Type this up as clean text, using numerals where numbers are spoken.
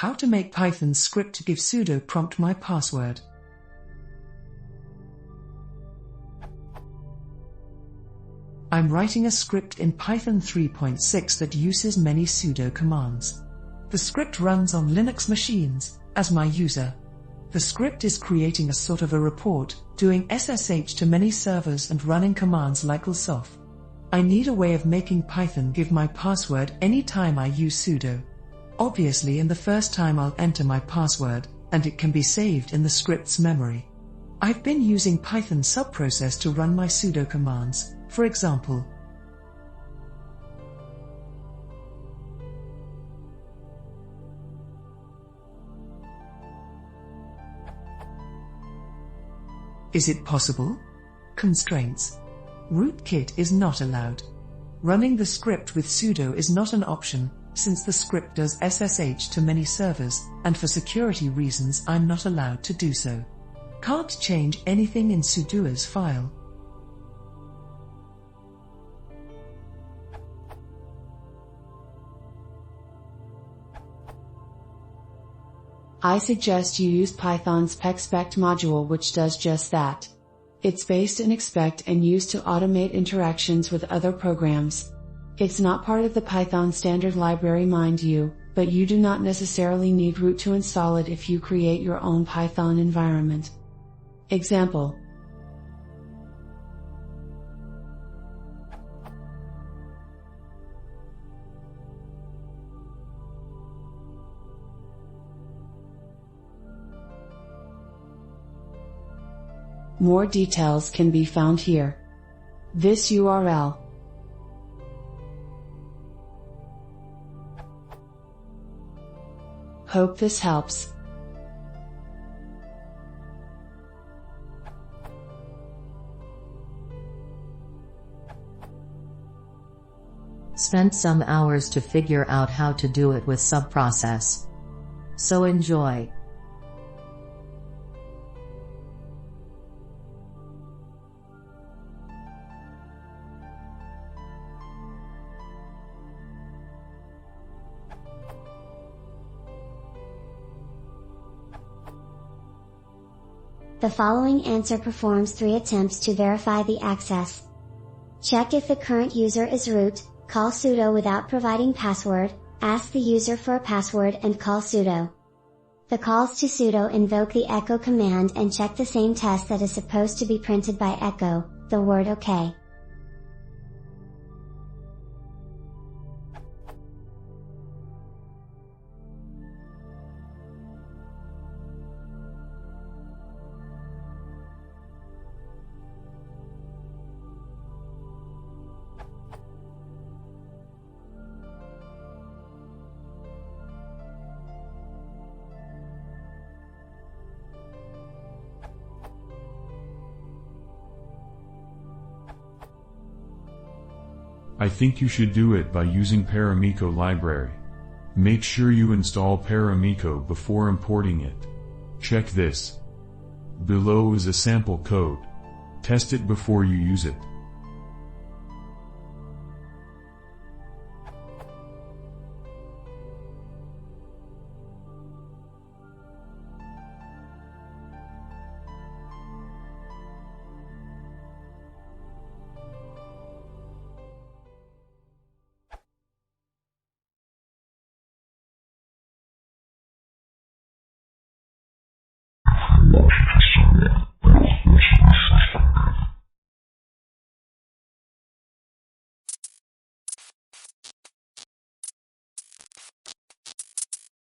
How to make Python script to give sudo prompt my password. I'm writing a script in Python 3.6 that uses many sudo commands. The script runs on Linux machines, as my user. The script is creating a sort of a report, doing SSH to many servers and running commands like lsof. I need a way of making Python give my password anytime I use sudo. Obviously, in the first time I'll enter my password, and it can be saved in the script's memory. I've been using Python subprocess to run my sudo commands, for example. Is it possible? Constraints. Rootkit is not allowed. Running the script with sudo is not an option, since the script does SSH to many servers, and for security reasons I'm not allowed to do so. Can't change anything in sudoers file. I suggest you use Python's pexpect module, which does just that. It's based in expect and used to automate interactions with other programs. It's not part of the Python standard library, mind you, but you do not necessarily need root to install it if you create your own Python environment. Example. More details can be found here. This URL. Hope this helps. Spent some hours to figure out how to do it with subprocess. So enjoy. The following answer performs 3 attempts to verify the access. Check if the current user is root, call sudo without providing password, ask the user for a password and call sudo. The calls to sudo invoke the echo command and check the same test that is supposed to be printed by echo, the word OK. I think you should do it by using Paramiko library. Make sure you install Paramiko before importing it. Check this. Below is a sample code. Test it before you use it.